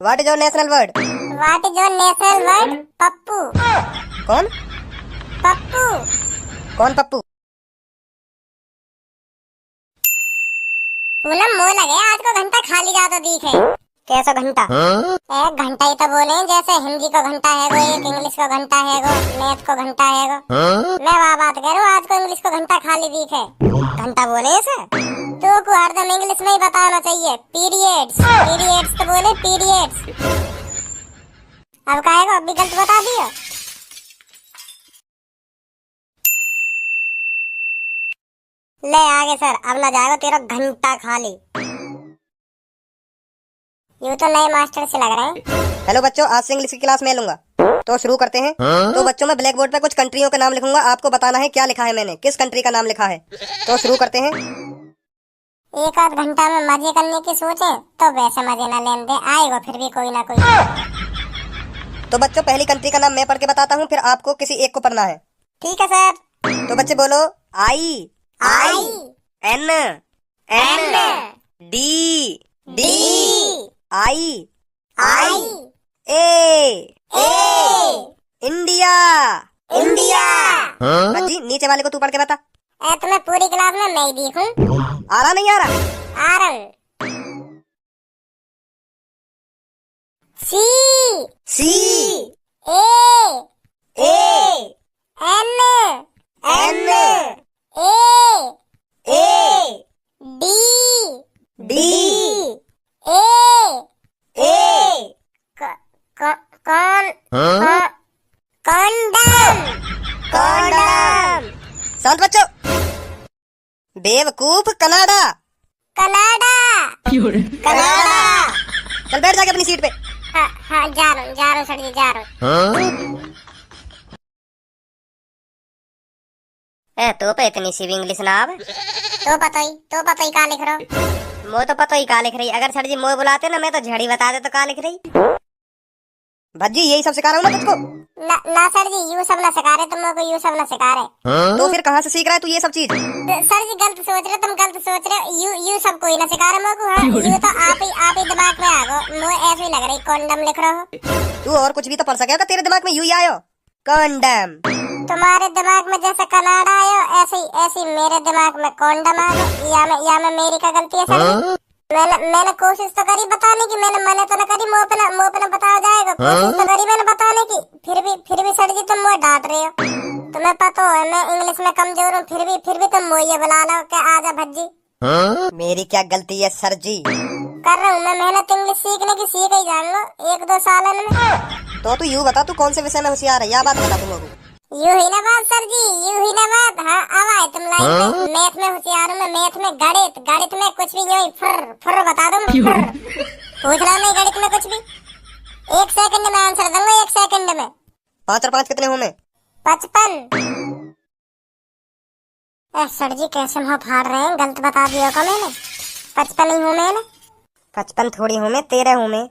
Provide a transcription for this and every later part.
What is your national word? What is your national word? Pappu. कौन? पप्पू। कौन पप्पू? पूनम मोह लगे आज को घंटा खाली जाता दिखे। कैसा घंटा? एक घंटा ही तो बोले जैसे हिंदी को घंटा है गो, एक इंग्लिश को घंटा है गो, मैथ को घंटा है गो। मैं वह बात कर रहा हूँ आज को इंग्लिश को घंटा खाली दिखे। घंटा बोले इसे? तो को हरदम इंग्लिश में ही बताना चाहिए। पीरियड्स पीरियड्स तो बोले पीरियड्स। अब कहेगा अब भी गलत बता दिया। ले आगे सर, अब ना जाएगा तेरा घंटा खाली। यूँ तो नए मास्टर से लग रहे हैं। हेलो बच्चों, आज से इंग्लिश की क्लास मैं लूंगा, तो शुरू करते हैं। तो बच्चों मैं ब्लैक बोर्ड पे कुछ कंट्रियों के नाम लिखूंगा, आपको बताना है क्या लिखा है मैंने, किस कंट्री का नाम लिखा है। तो शुरू करते हैं। एक आध घंटा में मजे करने की सोचे तो वैसे मजे न लेने दे, आएगा फिर भी कोई ना कोई। तो बच्चों पहली कंट्री का नाम मैं पढ़ के बताता हूँ, फिर आपको किसी एक को पढ़ना है। ठीक है सर। तो बच्चे बोलो I I N N D D I I A India. India. जी नीचे वाले को तू पढ़ के बता। तुम्हें पूरी क्लास में मैं ही दिखूं। आ रहा नहीं आ रहा? आ रहा हूँ। C C A A N N A D D A A कौन कंडम। कंडम। शांत बच्चों। बेवकूफ कनाडा। कनाडा। कनाडा। चल बैठ जाके अपनी सीट पे। हाँ जा रहा हूँ सर जी, जा रहा हूँ। तो पे इतनी सी भी इंग्लिश ना आवे। तो पता ही का लिख रहा हूँ। मो तो पता ही का लिख रही। अगर सर जी मोह बुलाते ना मैं तो झड़ी बता दे तो का लिख रही। भज्जी यही सब सिखा रहा हूँ ना तुझको। ना सर जी यूँ सब ना सिखा रहे, तुम लोग को यूँ सब ना सिखा रहे। तो फिर कहाँ से सीख रहा है तू ये सब चीज? सर जी गलत सोच रहे, तुम गलत सोच रहे। यूँ सब कोई ना सिखा रहे मोको। हाँ यूँ तो आप ही दिमाग में आ गो। मुझे ऐसे ही लग रही कंडम लिख रहा हो। तू और कुछ भी तो पढ़ सकेगा, तेरे दिमाग में यूं ही आयो कंडम। तुम्हारे दिमाग में जैसे कनाडा आयो ऐसे ही मेरे दिमाग में कंडम आ गया। या मैं मेरी का गलती है सर? मैंने कोशिश तो करी बताने की, मैंने तो न करी। मुँह पे न बताया जाएगा। कोशिश तो करी मैंने बताने की, फिर भी सर जी तुम मुझे डांट रहे हो। तुम्हें पता है मैं इंग्लिश में कमजोर हूँ, फिर भी तुम मुझे ये बुला लो कि आजा भज्जी। मेरी क्या गलती है सर जी? कर रहा हूँ मैं मेहनत, इंग्लिश सीखने की सीख ही जान लो 1-2 साल में। तो तू यूं बता, तू कौन से विषय में होशियार है, यह बात बता तुम लोगों। यूं ही ना बात सर जी, यूं ही ना बात। हाँ अब आए तुम लाइन में। मैथ में होशियार हूँ मैं, मैथ में गणित में कुछ भी यूं ही फुर बता दूँ। पूछ रहा नहीं गणित में कुछ भी। 1 सेकंड में आंसर दूंगा, 1 सेकंड में। 5 और 5 कितने हुए में? 55। सर जी कैसे मुँह फाड़ रहे हैं, गलत बता दिया का मैंने। 55 ही हूँ मैंने। 55 थोड़ी हूँ मैं, 13 हूँ मैं।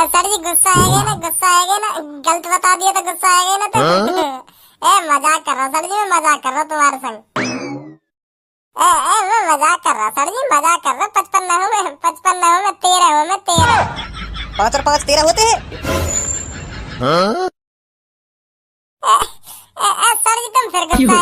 सर जी गुस्सा आएगा ना, गलत बता दिया तो गुस्सा आएगा ना। तो मजाक कर रहा सर जी, मैं मजाक कर रहा तुम्हारे संग। मैं मजाक कर रहा सर जी, मजाक कर रहा। 55 ना हूँ मैं, 13 हूँ मैं, 13। 5 और 5 13 होते हैं। सर जी तुम फिर गुस्सा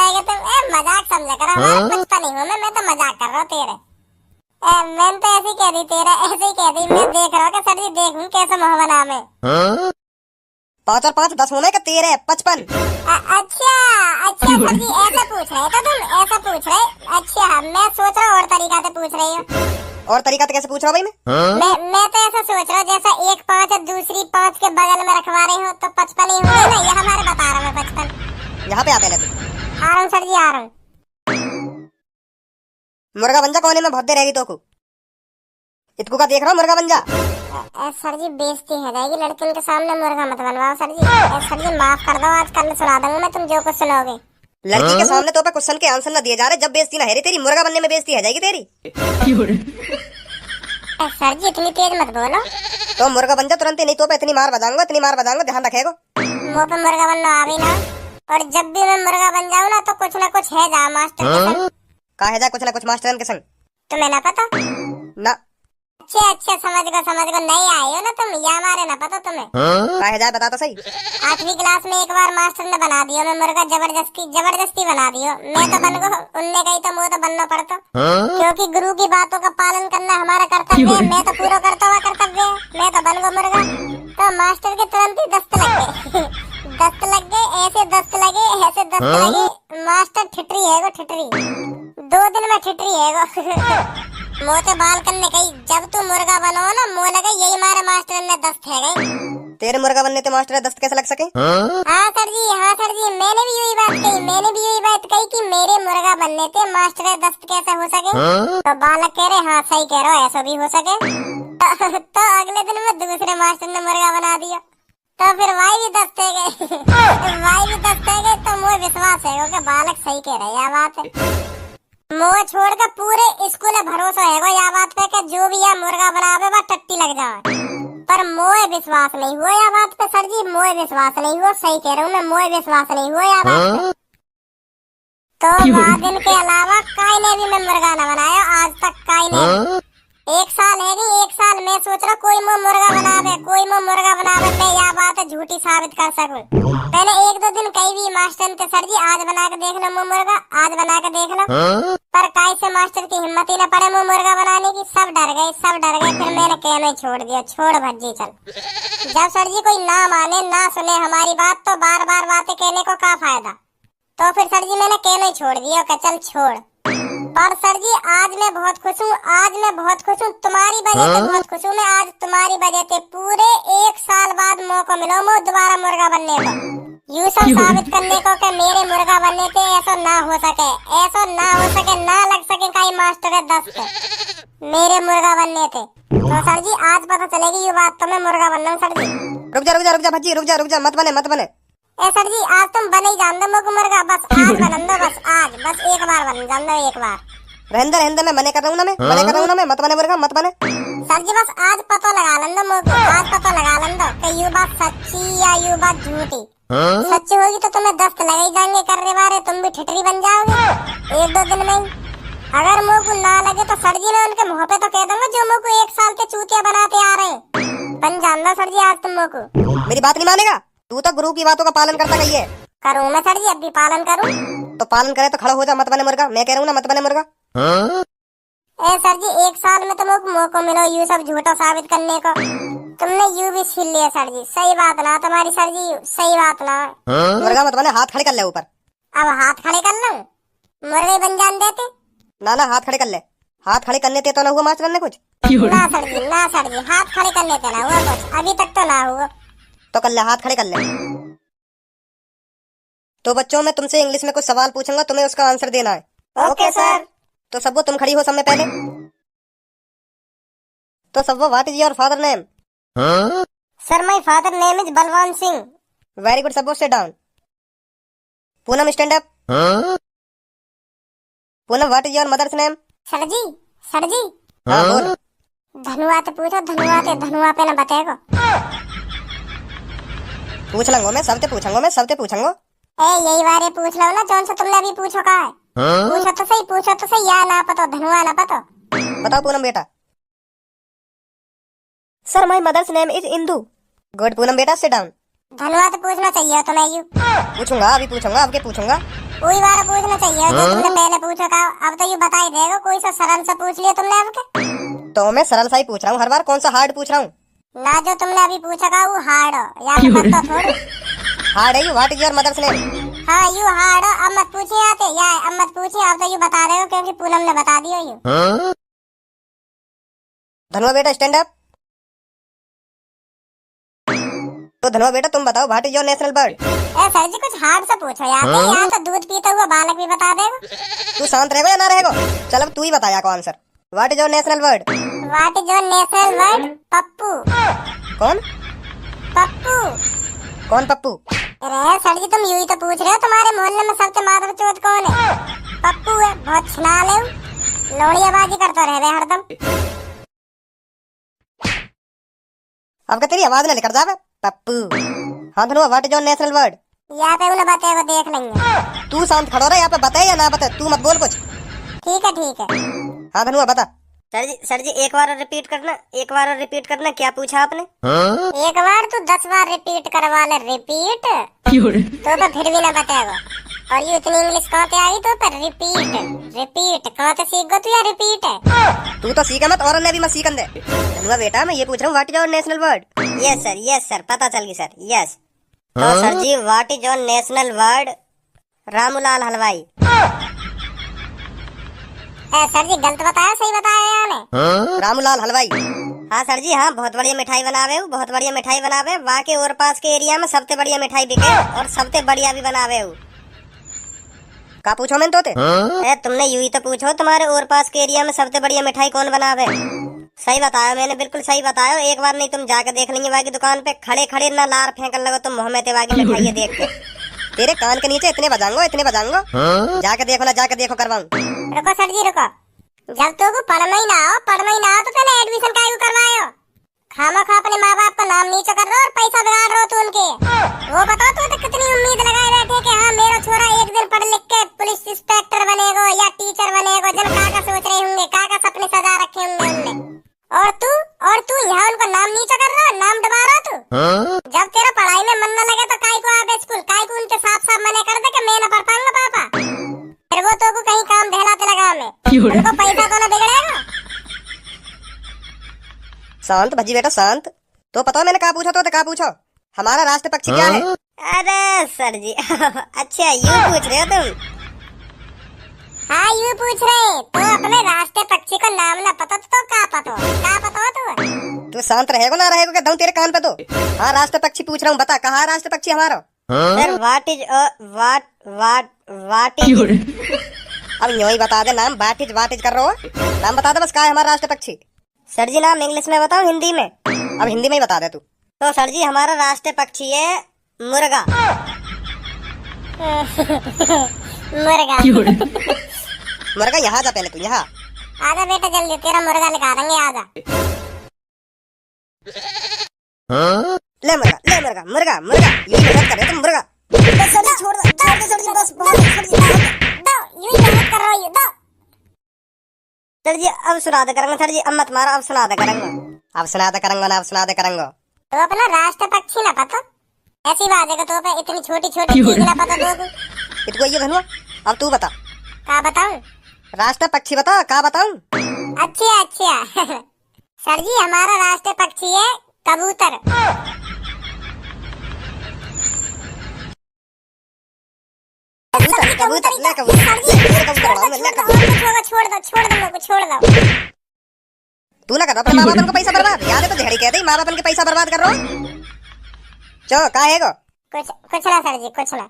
आएगा तुम। मजाक समझा करो। 55 ही हूँ मैं तो मजाक कर रहा हूँ 13। मैंने तो ऐसे ही कह दी 13, ऐसे ही कह दी। मैं देख रहा हूँ सर जी, देखूं कैसे मुँह बना में। 5 और 5 10 होने का 13 55। अच्छा सर जी ऐसा पूछ रहे तो तुम, ऐसा पूछ रहे। अच्छा मैं सोच रहा हूँ और तरीका से पूछ रही हूँ। और तरीका तो कैसे पूछ रहा हूँ भाई मैं तो ऐसा सोच रहा हूँ जैसा एक 5 और दूसरी 5 के बगल में रखवा रही हूँ तो 55 ही हुआ ना। ये हमारे बता रहा हूँ मैं 55। यहाँ पे आ पहले तू। आ रहा हूँ सर जी, आ रहा हूँ। मुर्गा बन जा, कोने में बहुत देर रहेगी तो को। इतकू का देख रहा हूँ, मुर्गा बन जा। सर जी बेइज्जती हो जाएगी, लड़कियों के सामने मुर्गा मत बनवाओ सर जी। सर जी माफ कर दो, आज कल सुना दूंगा मैं तुम जो कुछ सुनोगे। लड़की के सामने तो पे क्वेश्चन के आंसर न दिए जा रहे, जब बेइज्जती ना है तेरी, मुर्गा बनने में बेइज्जती हो जाएगी तेरी। सर जी इतनी तेज मत बोलो। तो मुर्गा बन जा तुरंत ही, नहीं तो पे इतनी मार बजाऊंगा, ध्यान रखेगा। मुँह पे मुर्गा बनना आ भी ना, और जब भी मैं मुर्गा बन जाऊँ ना तो कुछ ना कुछ है जा मास्टर के संग। कहा जा कुछ ना कुछ मास्टरन के संग। तुम्हें ना पता? ना। अच्छा समझ गो नहीं आए हो ना तुम, या हमारे ना पता तुम्हें। कहा जाए बता तो सही। 8वीं क्लास में एक बार मास्टर ने बना दियो मैं मुर्गा, जबरदस्ती बना दियो। मैं तो बन गो, उनने कही तो मुँह तो बनना पड़ता, क्योंकि गुरु की बातों का पालन करना हमारा कर्तव्य है। मैं तो पूरा करता हुआ कर्तव्य है, मैं तो बन गो मुर्गा। तो मास्टर के तुरंत ही दस्त लग गए दस्त लग गए, ऐसे दस्त लगे, ऐसे दस्त लगे। मास्टर ठिठरी है गो, ठिठरी 2 दिन में ठिठरी है गो। मोते बाल करने कही, जब तू मुर्गा बनो ना, मुँह लगे यही मारे मास्टर ने दस्त है गई। तेरे मुर्गा बनने ते मास्टर दस्त कैसे लग सके? हाँ सर जी, मैंने भी यही बात कही कि मेरे मुर्गा बनने ते मास्टर दस्त कैसे हो सके? तो बालक कह रहे हाँ सही कह रहे हो, ऐसा भी हो सके। तो अगले दिन में दूसरे मास्टर ने मुर्गा बना दिया, तो फिर वाई भी दस्ते गए। तो मुझे विश्वास है कि बालक सही कह रहे, यह बात है। मुँह छोड़कर पूरे स्कूल में भरोसा है यह बात पे कि जो भी यह मुर्गा बनावे वह टट्टी लग जाए। पर मोए विश्वास नहीं हुआ यह बात पे सर जी, मोए विश्वास नहीं हुआ, सही कह रहा हूँ मैं, मोए विश्वास नहीं हुआ यह बात पे। तो 5 दिन के अलावा काई ने भी मैं मुर्गा न बनाया आज तक, काई ने। 1 साल है नहीं, 1 साल मैं सोच रहा कोई मुर्गा बनावे, मैं यह बात झूठी साबित कर सकूं। पहले 1-2 दिन कई भी मास्टर थे सर जी, आज बना के देख लो मुर्गा, आज बना के देख लो। पर काई से मास्टर की हिम्मत ही न पड़े मुर्गा बनाने की, सब डर गए। फिर मैंने कहना ही छोड़ दिया, छोड़ भज्जी चल। जब सर जी कोई ना माने ना सुने हमारी बात, तो बार बार बातें कहने को क्या फायदा। तो फिर सर जी मैंने कहना ही छोड़ दिया कि चल छोड़। पर सर जी आज मैं बहुत खुश हूँ, तुम्हारी वजह से बहुत खुश हूँ मैं। आज तुम्हारी वजह से पूरे 1 साल बाद मौका मिला मुझे दोबारा मुर्गा बनने को, यूँ सब साबित करने को कि मेरे मुर्गा बनने से ऐसा ना हो सके, ना लग सके कहीं मास्टर दस्त मेरे मुर्गा बनने थे। तो सर जी आज पता चलेगी ये बात, तो मैं मुर्गा बनना हूँ सर जी। रुक जा भज्जी, रुक जा, मत बने। ए सर जी आज तुम बने ही जान दो मुर्गा, बस आज बनन दो, बस एक बार बन जान दो, एक बार। रहने मैं मने कर रहा हूँ ना मैं, मत बने मुर्गा, मत बने। सर जी बस आज पता लगा लन दो मुझको, आज पता लगा लन दो कि ये बात सच्ची या ये बात झूठी। सच्ची होगी तो तुम्हें दस्त लगे ही जाएंगे करने वाले, तुम भी ठिठरी बन जाओगे 1-2 दिन में। अगर मुँह को ना लगे तो सर जी मैं उनके मुँह पे तो कह दूंगा जो मुँह को 1 साल के चूतिया बनाते आ रहे हैं। बन जान दो सर जी आज तुम मुँह को। मेरी बात नहीं मानेगा तू? तो गुरु की बातों का पालन करता कही है। करूँ मैं सर जी, अब भी पालन करूँ। तो पालन करे तो खड़ा हो जा, मत बने मुर्गा। मैं कह रहा हूँ ना मत बने मुर्गा। ए सर जी 1 साल में तुमको मौका मिलो यू सब झूठा साबित करने को, तुमने यू भी छीन लिया सर जी। सही बात ना तुम्हारी सर जी, सही बात ना। मुर्गा मत बने, हाथ खड़े कर ले ऊपर। अब हाथ खड़े कर लूं? मुर्गे बन जान देते ना, हाथ खड़े कर ले। हाथ खड़े करने ते तो ना हुआ मास्टर ने कुछ? ना सर जी, हाथ खड़े करने ते ना हुआ कुछ, अभी तक तो ना हुआ। तो कर ले, हाथ खड़े कर ले। तो बच्चों मैं तुमसे इंग्लिश में कुछ सवाल पूछूंगा, तुम्हें उसका आंसर देना है। Okay sir. तो सबो तुम खड़ी हो सब में पहले। तो Sabo what is your father name? Sir my father name is Balwan Singh. Very good, Sabo sit down. Poonam stand up. Poonam what is your mother's name? Sir जी हाँ बोल। धनुआ तो पूछो, धनुआ पे ना बताएगा। पूछ लूंगा मैं, सबसे पूछूंगा। ए यही बारे पूछ लो ना जौन से तुमने अभी पूछो का है। पूछो तो सही या ना पता, धनुआ ना पता। बताओ पूनम बेटा। Sir my mother's name is Indu. Good Poonam बेटा, सिट डाउन। धनुआ तो पूछना चाहिए तुम्हें यू। पूछूंगा, अभी पूछूंगा, अब के पूछूंगा। कोई बार पूछना चाहिए जो तुमने पहले पूछो का। अब तो यू बता ही देगा, कोई सा सरल सा पूछ लिया तुमने अब के। तो मैं सरल सा ही पूछ रहा हूँ हर बार, कौन सा हार्ड पूछ रहा हूँ? ना जो तुमने अभी पूछा का वो हार्ड हो या तो थोड़ी हार्ड है। You what is your mother's name? हाँ यू हार्ड हो। अब मत पूछिए आते या अब मत पूछिए, अब तो यू बता रहे हो क्योंकि पूनम ने बता दिया यू। धनुआ बेटा स्टैंड अप। तो धनुआ बेटा तुम बताओ what is your national bird? ए सर जी कुछ हार्ड सा पूछो यार, यहाँ तो दूध पीता हुआ बालक भी बता देगा। तू शांत रहेगा या ना रहेगा? चल अब तू ही बताया को answer. What is your national bird? What is your national bird? Pappu. कौन पप्पू? कौन पप्पू? अरे सर जी तुम यूं ही तो पूछ रहे हो, तुम्हारे मोहल्ले में सबसे माधव चौथ कौन है? पप्पू है, बहुत छनाल है, लोड़ियाबाजी करता रहे हरदम। अब का तेरी आवाज ना निकल जावे पप्पू। हाँ Dhanua what is your national bird? यहाँ पे उन्हें बताए वो देख लेंगे। तू शांत खड़ो रहे, यहाँ पे बताए या ना बताए, तू मत बोल कुछ। ठीक है ठीक है। हाँ धनुआ बता। सर जी एक बार और रिपीट करना, क्या पूछा आपने? एक बार तू 10 बार रिपीट करवा ले, रिपीट तो फिर भी ना बताएगा। और ये इतनी इंग्लिश कहाँ पे आई तो पर रिपीट कहाँ से सीख गो तू? या रिपीट है तू तो सीखा मत और ने भी मत सीखन दे। धनुआ बेटा मैं ये पूछ रहा हूँ what is our national word? Yes sir पता चल गई सर, यस। तो सर जी what is your national word? Ramulal हलवाई। सर जी गलत बताया सही बताया याने? रामूलाल हलवाई। हाँ सर जी हाँ, बहुत बढ़िया मिठाई बनावे वहाँ के और पास के एरिया में सबसे बढ़िया मिठाई बिके और सबसे बढ़िया भी बनावे हो। का पूछो मैंने तोते? तुमने यूं ही तो पूछो तुम्हारे और पास के एरिया में सबसे बढ़िया मिठाई कौन बनावे? सही बताया मैंने, बिल्कुल सही बताया। एक बार नहीं तुम जाकर देख लेंगे वहाँ की दुकान पे खड़े ना लार फेंकन लगो तुम मुँह में तेवा की मिठाई देख के। तेरे कान के नीचे इतने बजाऊंगा। जाके देखो करवाऊं। रुको सर जी रुको, जब तो पढ़ना ही ना हो तो पहले एडमिशन काहे को करवायो? खामा अपने माँ बाप का नाम नीचे कर रहे हो और पैसा बिगाड़ रहे हो तू उनके। वो बताओ तू तो कितनी उम्मीद लगाए बैठे कि हाँ मेरा छोरा एक दिन पढ़ लिख के पुलिस इंस्पेक्टर बनेगा या टीचर बनेगा। जन काका सोच रहे होंगे, काका सपने सजा रखे होंगे उनने। और तू यहाँ उनका नाम नीचे कर रहा, नाम डबा रहा तू। जब तेरा पढ़ाई में मन न लगे तो काहे को आवे स्कूल? काहे को उनके साफ मना कर दे कि मैं न पढ़ पाऊंगा पापा। फिर वो तो को कहीं काम बहलाते लगा हमें, उनको पैसा तो न बिगड़ेगा। शांत भजी बेटा शांत। तो पता मैंने कहा पूछो हमारा राष्ट्र पक्षी क्या है? अरे सर जी अच्छा यूं पूछ रहे हो तुम? हाँ यूं पूछ रहे तो अपने राष्ट्रीय पक्षी का नाम ना पता तो क्या पता तो? तू शांत रहेगा ना रहेगा क्या तेरे कान पे तो? हाँ राष्ट्र पक्षी पूछ रहा हूँ, बता कहाँ है राष्ट्र पक्षी हमारा? सर व्हाट इज अब यूं ही बता दे नाम। व्हाट इज कर रहा हो, नाम बता दे बस कहाँ है हमारा राष्ट्र पक्षी। सर जी नाम इंग्लिश में बताऊं हिंदी में? अब हिंदी में ही बता दे तू। तो सर जी हमारा राष्ट्रीय पक्षी है मुर्गा। मुर्गा यहाँ जा पहले तू, यहाँ आजा बेटा जल्दी, तेरा मुर्गा निकाल देंगे, आजा। ले मुर्गा ये मेहनत कर रहे तुम मुर्गा। छोड़ दो बस बहुत यूं मेहनत कर रहा हूँ दो। सर जी अब सुना दे करेंगे, सर जी अब मत मारो, अब सुना दे करेंगे। अब सुना दे करेंगे। तो अपना राष्ट्र पक्षी ना पता? ऐसी बात है कि तो पे इतनी छोटी चीज ना पता तो इतको ये धनुआ। अब तू बता क्या बताऊं? राष्ट्र पक्षी बता, क्या बताऊं? अच्छा सर जी हमारा राष्ट्रीय पक्षी है कबूतर। छोड़ दो। तू ना कर अपने माँ बाप को पैसा बर्बाद, याद है तो झड़ी कह दे माँ बाप के पैसा बर्बाद कर रहा हो। चो का है गो? कुछ ना सर जी कुछ ना।